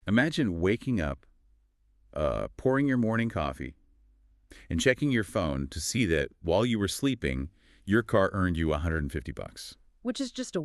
Imagine waking up, pouring your morning coffee, and checking your phone to see that while you were sleeping, your car earned you 150 bucks. Which is just a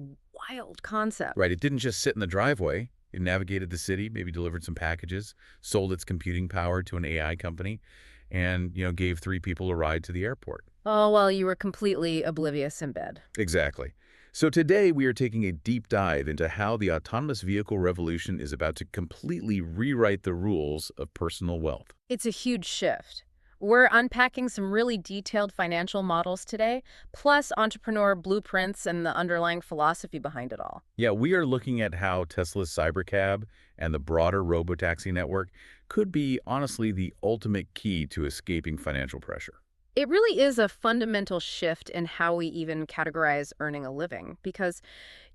wild concept. Right? It didn't just sit in the driveway. It navigated the city, maybe delivered some packages, sold its computing power to an AI company, and, gave 3 people a ride to the airport. Oh, well, you were completely oblivious in bed. Exactly. So today we are taking a deep dive into how the autonomous vehicle revolution is about to completely rewrite the rules of personal wealth. It's a huge shift. We're unpacking some really detailed financial models today, plus entrepreneur blueprints and the underlying philosophy behind it all. Yeah, we are looking at how Tesla's Cybercab and the broader Robotaxi network could be, honestly, the ultimate key to escaping financial pressure. It really is a fundamental shift in how we even categorize earning a living because,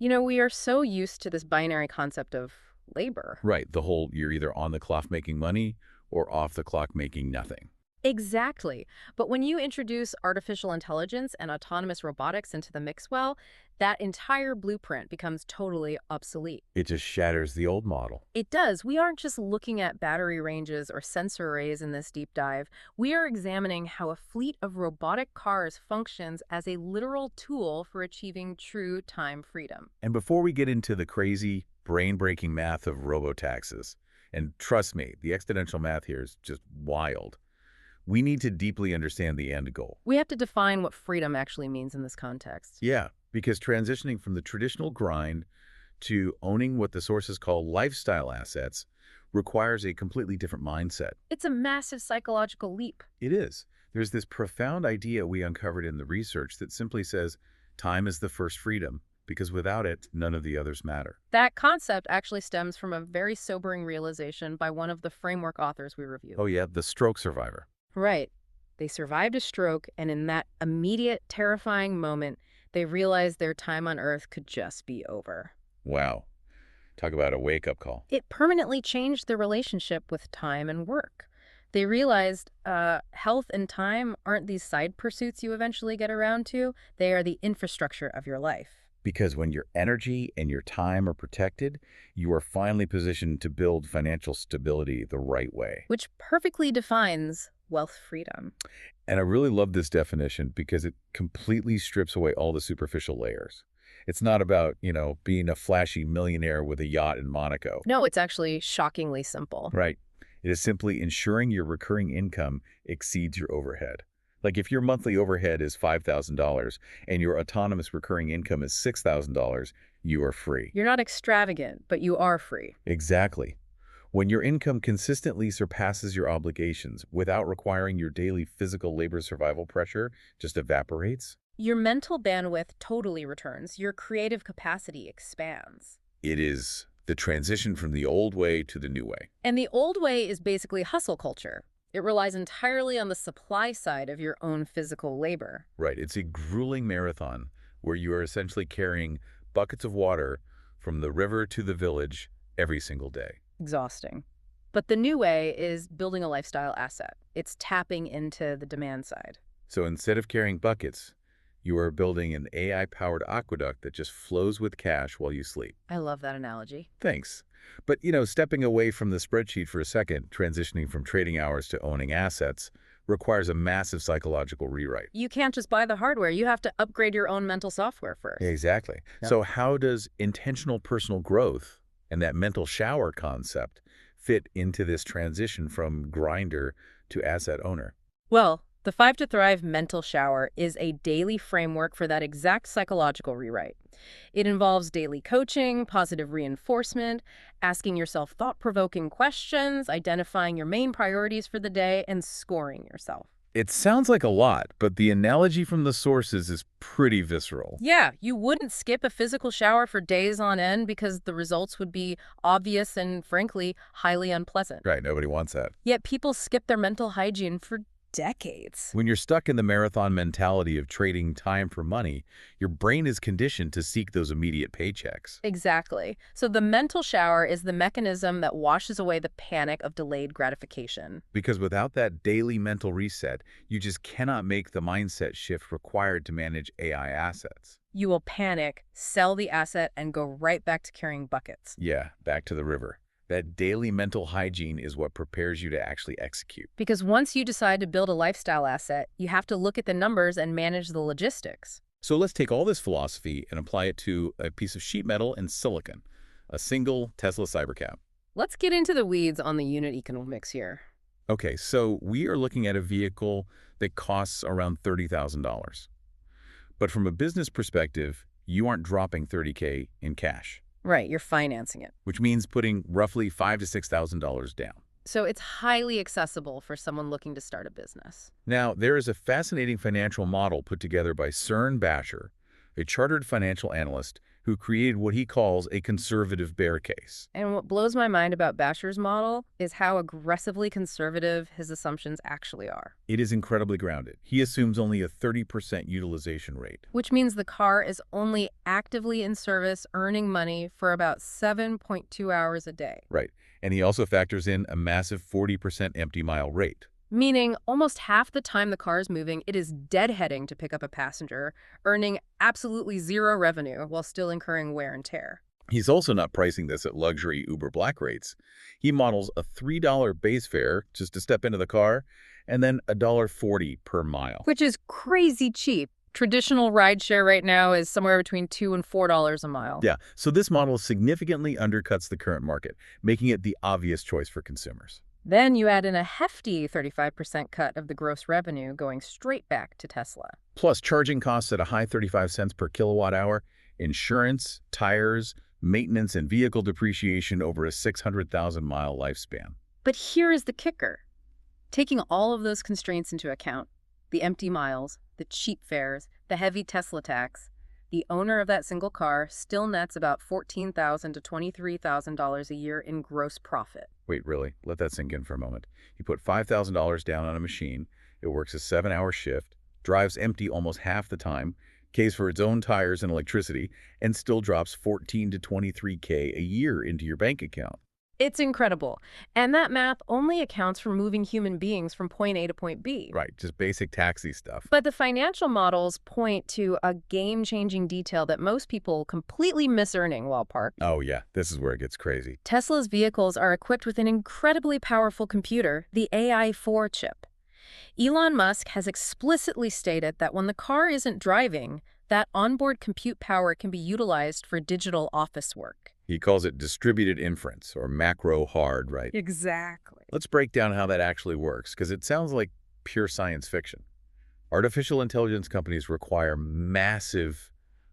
we are so used to this binary concept of labor. Right, the whole you're either on the clock making money or off the clock making nothing. Exactly. But when you introduce artificial intelligence and autonomous robotics into the mix, well, that entire blueprint becomes totally obsolete. It just shatters the old model. It does. We aren't just looking at battery ranges or sensor arrays in this deep dive. We are examining how a fleet of robotic cars functions as a literal tool for achieving true time freedom. And before we get into the crazy, brain-breaking math of robotaxis, and trust me, the exponential math here is just wild, we need to deeply understand the end goal. We have to define what freedom actually means in this context. Yeah, because transitioning from the traditional grind to owning what the sources call lifestyle assets requires a completely different mindset. It's a massive psychological leap. It is. There's this profound idea we uncovered in the research that simply says time is the first freedom, because without it, none of the others matter. That concept actually stems from a very sobering realization by one of the framework authors we reviewed. Oh yeah, the stroke survivor. Right. They survived a stroke, and in that immediate, terrifying moment, they realized their time on Earth could just be over. Wow. Talk about a wake-up call. It permanently changed their relationship with time and work. They realized health and time aren't these side pursuits you eventually get around to. They are the infrastructure of your life. Because when your energy and your time are protected, you are finally positioned to build financial stability the right way. Which perfectly defines wealth freedom. And I really love this definition because it completely strips away all the superficial layers. It's not about, being a flashy millionaire with a yacht in Monaco. No, it's actually shockingly simple. Right. It is simply ensuring your recurring income exceeds your overhead. Like if your monthly overhead is $5,000 and your autonomous recurring income is $6,000, you are free. You're not extravagant, but you are free. Exactly. When your income consistently surpasses your obligations without requiring your daily physical labor survival pressure just evaporates, Your mental bandwidth totally returns. Your creative capacity expands. it is the transition from the old way to the new way. And the old way is basically hustle culture. It relies entirely on the supply side of your own physical labor. Right. It's a grueling marathon where you are essentially carrying buckets of water from the river to the village every single day. Exhausting. But the new way is building a lifestyle asset. It's tapping into the demand side. So instead of carrying buckets, you are building an AI-powered aqueduct that just flows with cash while you sleep. I love that analogy. Thanks. But, stepping away from the spreadsheet for a second, transitioning from trading hours to owning assets, requires a massive psychological rewrite. You can't just buy the hardware. You have to upgrade your own mental software first. Exactly. Yep. So how does intentional personal growth and that mental shower concept fit into this transition from grinder to asset owner? Well, the 5 to Thrive mental shower is a daily framework for that exact psychological rewrite. It involves daily coaching, positive reinforcement, asking yourself thought-provoking questions, identifying your main priorities for the day, and scoring yourself. It sounds like a lot, but the analogy from the sources is pretty visceral. Yeah, you wouldn't skip a physical shower for days on end because the results would be obvious and, frankly, highly unpleasant. Right, nobody wants that. Yet people skip their mental hygiene for decades. When you're stuck in the marathon mentality of trading time for money, your brain is conditioned to seek those immediate paychecks. Exactly. So the mental shower is the mechanism that washes away the panic of delayed gratification. Because without that daily mental reset, you just cannot make the mindset shift required to manage AI assets. You will panic, sell the asset, and go right back to carrying buckets. Yeah, back to the river. That daily mental hygiene is what prepares you to actually execute. Because once you decide to build a lifestyle asset, you have to look at the numbers and manage the logistics. So let's take all this philosophy and apply it to a piece of sheet metal and silicon, a single Tesla Cybercab. Let's get into the weeds on the unit economics here. Okay, so we are looking at a vehicle that costs around $30,000. But from a business perspective, you aren't dropping $30K in cash, Right, you're financing it. which means putting roughly $5,000 to $6,000 down. So it's highly accessible for someone looking to start a business. Now, there is a fascinating financial model put together by Cern Basher, a chartered financial analyst who created what he calls a conservative bear case. And what blows my mind about Basher's model is how aggressively conservative his assumptions actually are. It is incredibly grounded. He assumes only a 30% utilization rate. Which means the car is only actively in service, earning money for about 7.2 hours a day. Right. And he also factors in a massive 40% empty mile rate. Meaning almost half the time the car is moving, it is deadheading to pick up a passenger, earning absolutely zero revenue while still incurring wear and tear. He's also not pricing this at luxury Uber Black rates. He models a $3 base fare just to step into the car, and then $1.40 per mile. Which is crazy cheap. Traditional rideshare right now is somewhere between $2 and $4 a mile. Yeah, so this model significantly undercuts the current market, making it the obvious choice for consumers. Then you add in a hefty 35% cut of the gross revenue going straight back to Tesla. Plus, charging costs at a high 35 cents per kilowatt hour, insurance, tires, maintenance, and vehicle depreciation over a 600,000-mile lifespan. But here is the kicker. Taking all of those constraints into account, the empty miles, the cheap fares, the heavy Tesla tax, the owner of that single car still nets about $14,000 to $23,000 a year in gross profit. Wait, really? Let that sink in for a moment. You put $5,000 down on a machine, it works a 7-hour shift, drives empty almost half the time, pays for its own tires and electricity, and still drops $14 to $23K a year into your bank account. It's incredible. And that math only accounts for moving human beings from point A to point B. Right, just basic taxi stuff. But the financial models point to a game-changing detail that most people completely miss earning while parked. Oh yeah, this is where it gets crazy. Tesla's vehicles are equipped with an incredibly powerful computer, the AI-4 chip. Elon Musk has explicitly stated that when the car isn't driving, that onboard compute power can be utilized for digital office work. He calls it distributed inference, or macro hard, right? Exactly. Let's break down how that actually works, because it sounds like pure science fiction. Artificial intelligence companies require massive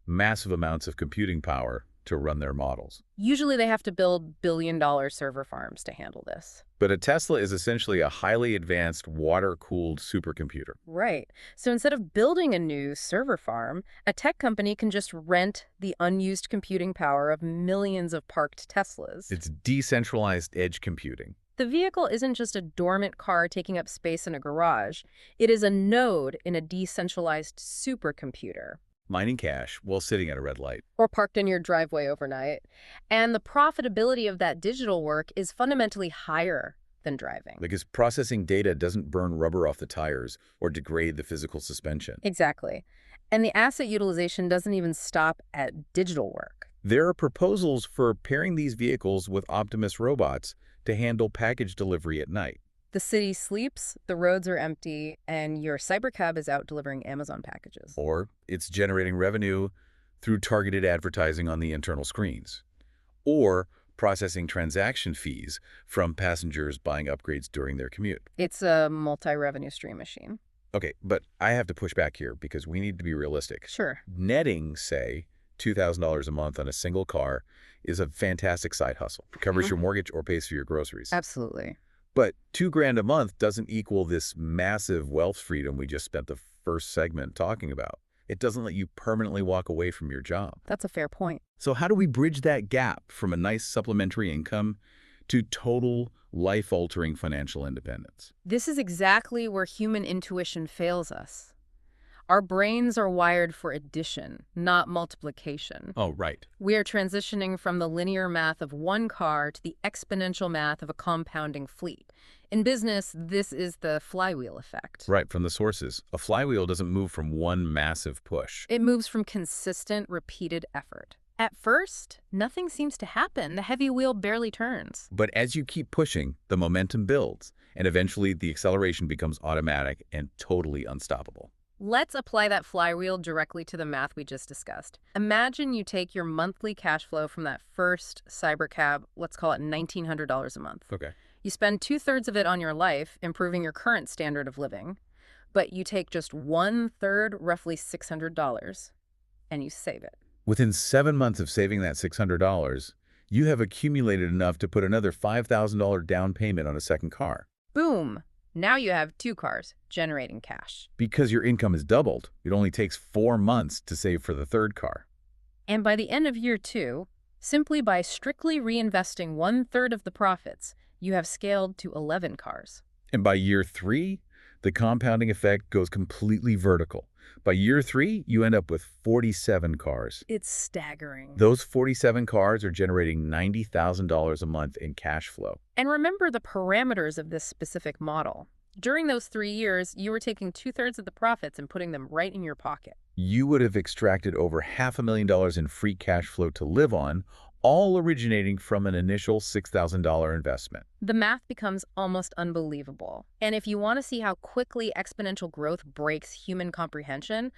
amounts of computing power to run their models. Usually they have to build billion-dollar server farms to handle this. But a Tesla is essentially a highly advanced water-cooled supercomputer. Right. So instead of building a new server farm, a tech company can just rent the unused computing power of millions of parked Teslas. It's decentralized edge computing. The vehicle isn't just a dormant car taking up space in a garage. It is a node in a decentralized supercomputer. Mining cash while sitting at a red light. Or parked in your driveway overnight. And the profitability of that digital work is fundamentally higher than driving. Because processing data doesn't burn rubber off the tires or degrade the physical suspension. Exactly. And the asset utilization doesn't even stop at digital work. There are proposals for pairing these vehicles with Optimus robots to handle package delivery at night. The city sleeps, the roads are empty, and your Cybercab is out delivering Amazon packages. Or it's generating revenue through targeted advertising on the internal screens. Or processing transaction fees from passengers buying upgrades during their commute. It's a multi-revenue stream machine. Okay, but I have to push back here because we need to be realistic. Sure. Netting, say, $2,000 a month on a single car is a fantastic side hustle. It covers your mortgage or pays for your groceries. Absolutely. But $2,000 a month doesn't equal this massive wealth freedom we just spent the first segment talking about. It doesn't let you permanently walk away from your job. That's a fair point. So how do we bridge that gap from a nice supplementary income to total life-altering financial independence? This is exactly where human intuition fails us. Our brains are wired for addition, not multiplication. Oh, right. We are transitioning from the linear math of one car to the exponential math of a compounding fleet. In business, this is the flywheel effect. Right, from the sources. A flywheel doesn't move from one massive push. It moves from consistent, repeated effort. At first, nothing seems to happen. The heavy wheel barely turns. But as you keep pushing, the momentum builds, and eventually the acceleration becomes automatic and totally unstoppable. Let's apply that flywheel directly to the math we just discussed. Imagine you take your monthly cash flow from that first Cybercab, let's call it $1,900 a month. Okay. You spend two-thirds of it on your life, improving your current standard of living, but you take just one-third, roughly $600, and you save it. Within 7 months of saving that $600, you have accumulated enough to put another $5,000 down payment on a second car. Boom! Now you have two cars generating cash. Because your income is doubled, it only takes 4 months to save for the third car. And by the end of year two, simply by strictly reinvesting one-third of the profits, you have scaled to 11 cars. And by year 3, the compounding effect goes completely vertical. By year 3, you end up with 47 cars. It's staggering. Those 47 cars are generating $90,000 a month in cash flow. And remember the parameters of this specific model. During those 3 years, you were taking two-thirds of the profits and putting them right in your pocket. You would have extracted over $500,000 in free cash flow to live on, all originating from an initial $6,000 investment. The math becomes almost unbelievable. And if you want to see how quickly exponential growth breaks human comprehension,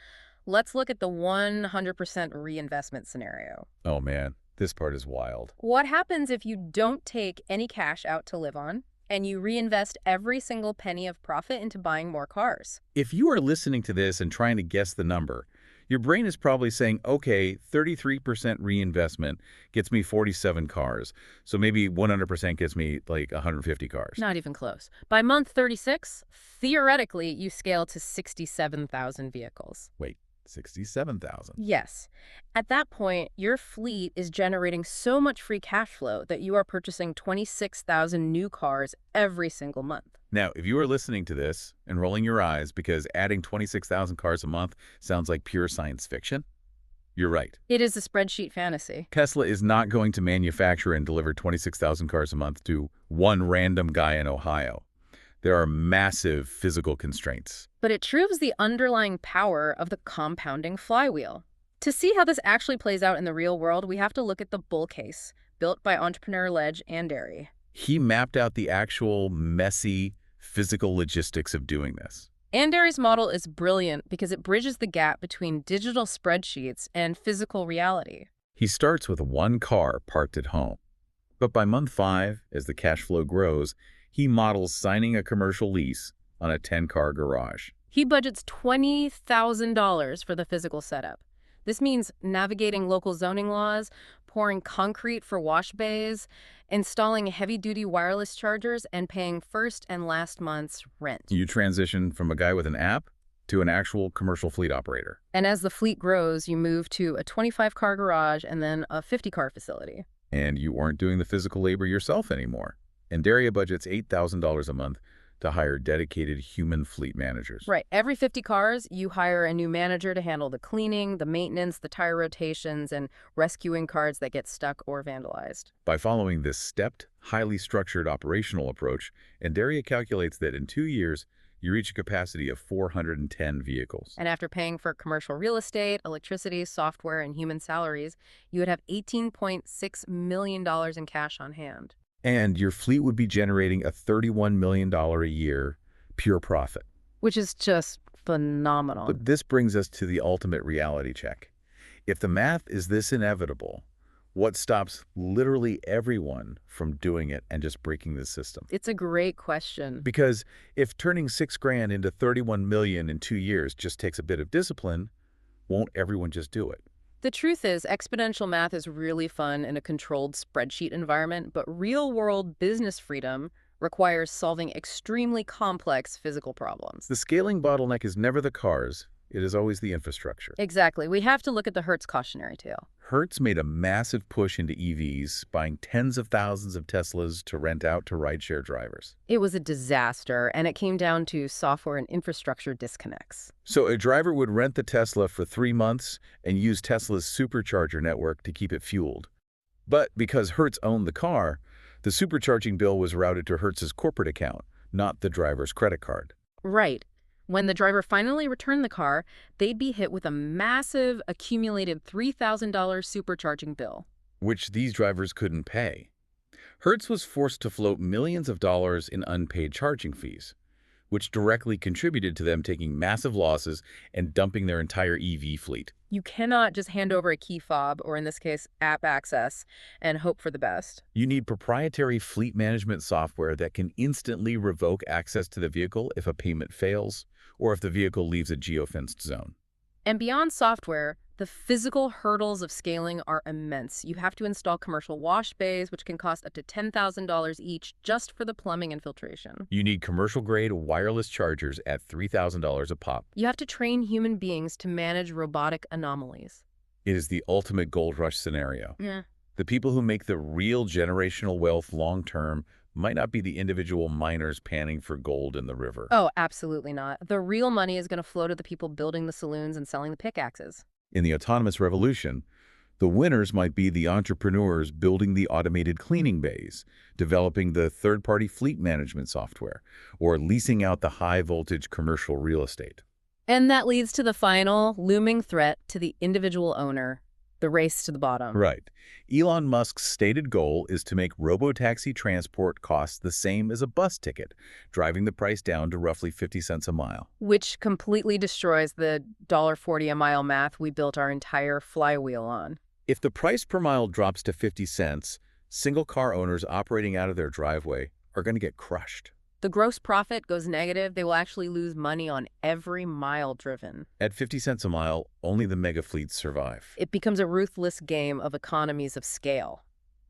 let's look at the 100% reinvestment scenario. Oh man, this part is wild. What happens if you don't take any cash out to live on, and you reinvest every single penny of profit into buying more cars? If you are listening to this and trying to guess the number, your brain is probably saying, okay, 33% reinvestment gets me 47 cars. So maybe 100% gets me like 150 cars. Not even close. By month 36, theoretically, you scale to 67,000 vehicles. Wait, 67,000. Yes. At that point, your fleet is generating so much free cash flow that you are purchasing 26,000 new cars every single month. Now, if you are listening to this and rolling your eyes because adding 26,000 cars a month sounds like pure science fiction, you're right. It is a spreadsheet fantasy. Tesla is not going to manufacture and deliver 26,000 cars a month to one random guy in Ohio. There are massive physical constraints. But it proves the underlying power of the compounding flywheel. To see how this actually plays out in the real world, we have to look at the bull case, built by entrepreneur Ledge Andary. He mapped out the actual messy physical logistics of doing this. Andary's model is brilliant because it bridges the gap between digital spreadsheets and physical reality. He starts with one car parked at home. But by month 5, as the cash flow grows, he models signing a commercial lease on a 10-car garage. He budgets $20,000 for the physical setup. This means navigating local zoning laws, pouring concrete for wash bays, installing heavy-duty wireless chargers, and paying first and last month's rent. You transition from a guy with an app to an actual commercial fleet operator. And as the fleet grows, you move to a 25-car garage and then a 50-car facility. And you aren't doing the physical labor yourself anymore. Andary budgets $8,000 a month to hire dedicated human fleet managers. Right. Every 50 cars, you hire a new manager to handle the cleaning, the maintenance, the tire rotations, and rescuing cars that get stuck or vandalized. By following this stepped, highly structured operational approach, Andary calculates that in 2 years, you reach a capacity of 410 vehicles. And after paying for commercial real estate, electricity, software, and human salaries, you would have $18.6 million in cash on hand. And your fleet would be generating a $31 million a year pure profit. Which is just phenomenal. But this brings us to the ultimate reality check. If the math is this inevitable, what stops literally everyone from doing it and just breaking the system? It's a great question. Because if turning $6,000 into $31 million in 2 years just takes a bit of discipline, won't everyone just do it? The truth is, exponential math is really fun in a controlled spreadsheet environment, but real-world business freedom requires solving extremely complex physical problems. The scaling bottleneck is never the cars, it is always the infrastructure. Exactly. We have to look at the Hertz cautionary tale. Hertz made a massive push into EVs, buying tens of thousands of Teslas to rent out to rideshare drivers. It was a disaster, and it came down to software and infrastructure disconnects. So a driver would rent the Tesla for 3 months and use Tesla's supercharger network to keep it fueled. But because Hertz owned the car, the supercharging bill was routed to Hertz's corporate account, not the driver's credit card. Right. When the driver finally returned the car, they'd be hit with a massive, accumulated $3,000 supercharging bill. which these drivers couldn't pay. Hertz was forced to float millions of dollars in unpaid charging fees, which directly contributed to them taking massive losses and dumping their entire EV fleet. You cannot just hand over a key fob, or in this case, app access, and hope for the best. You need proprietary fleet management software that can instantly revoke access to the vehicle if a payment fails or if the vehicle leaves a geofenced zone. And beyond software, the physical hurdles of scaling are immense. You have to install commercial wash bays, which can cost up to $10,000 each just for the plumbing and filtration. You need commercial-grade wireless chargers at $3,000 a pop. You have to train human beings to manage robotic anomalies. It is the ultimate gold rush scenario. Yeah. The people who make the real generational wealth long-term might not be the individual miners panning for gold in the river. Oh, absolutely not. The real money is going to flow to the people building the saloons and selling the pickaxes. In the autonomous revolution, the winners might be the entrepreneurs building the automated cleaning bays, developing the third-party fleet management software, or leasing out the high-voltage commercial real estate. And that leads to the final looming threat to the individual owner, the race to the bottom. Right. Elon Musk's stated goal is to make robotaxi transport costs the same as a bus ticket, driving the price down to roughly 50 cents a mile. Which completely destroys the $1.40 a mile math we built our entire flywheel on. If the price per mile drops to 50 cents, single car owners operating out of their driveway are going to get crushed. The gross profit goes negative. They will actually lose money on every mile driven. At 50 cents a mile, only the mega fleets survive. It becomes a ruthless game of economies of scale.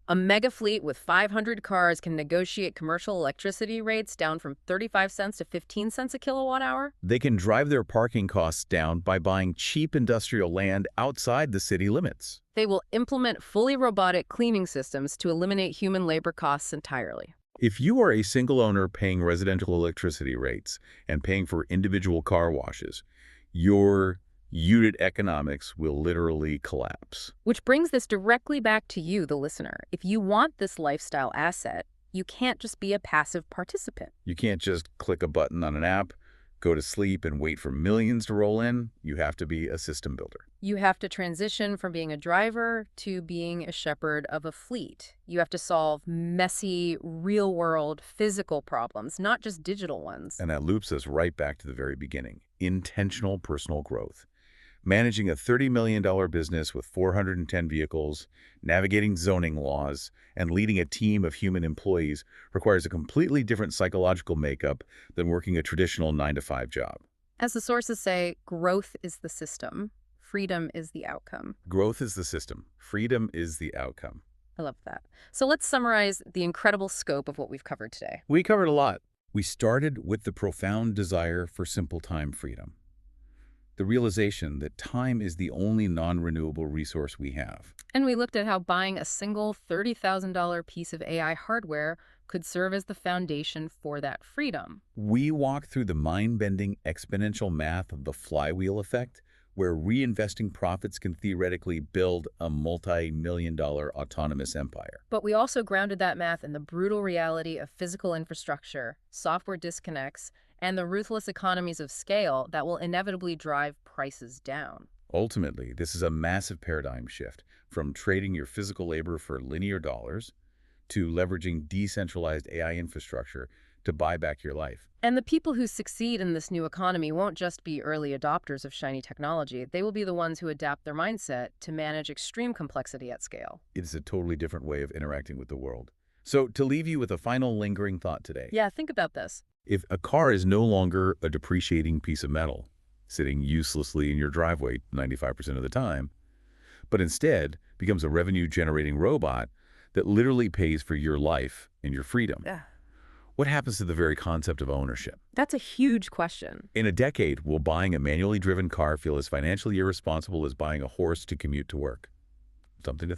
A mega fleet with 500 cars can negotiate commercial electricity rates down from 35 cents to 15 cents a kilowatt hour. They can drive their parking costs down by buying cheap industrial land outside the city limits. They will implement fully robotic cleaning systems to eliminate human labor costs entirely. If you are a single owner paying residential electricity rates and paying for individual car washes, your unit economics will literally collapse. Which brings this directly back to you, the listener. If you want this lifestyle asset, you can't just be a passive participant. You can't just click a button on an app, go to sleep, and wait for millions to roll in. You have to be a system builder. You have to transition from being a driver to being a shepherd of a fleet. You have to solve messy, real-world, physical problems, not just digital ones. And that loops us right back to the very beginning. Intentional personal growth. Managing a $30 million business with 410 vehicles, navigating zoning laws, and leading a team of human employees requires a completely different psychological makeup than working a traditional 9-to-5 job. As the sources say, growth is the system. Freedom is the outcome. Growth is the system. Freedom is the outcome. I love that. So let's summarize the incredible scope of what we've covered today. We covered a lot. We started with the profound desire for simple time freedom. The realization that time is the only non-renewable resource we have. And we looked at how buying a single $30,000 piece of AI hardware could serve as the foundation for that freedom. We walked through the mind-bending exponential math of the flywheel effect, where reinvesting profits can theoretically build a multi-million-dollar autonomous empire. But we also grounded that math in the brutal reality of physical infrastructure, software disconnects, and the ruthless economies of scale that will inevitably drive prices down. Ultimately, this is a massive paradigm shift from trading your physical labor for linear dollars to leveraging decentralized AI infrastructure to buy back your life. And the people who succeed in this new economy won't just be early adopters of shiny technology. They will be the ones who adapt their mindset to manage extreme complexity at scale. It is a totally different way of interacting with the world. So to leave you with a final lingering thought today. Yeah, think about this. If a car is no longer a depreciating piece of metal, sitting uselessly in your driveway 95% of the time, but instead becomes a revenue-generating robot that literally pays for your life and your freedom, what happens to the very concept of ownership? That's a huge question. In a decade, will buying a manually driven car feel as financially irresponsible as buying a horse to commute to work? Something to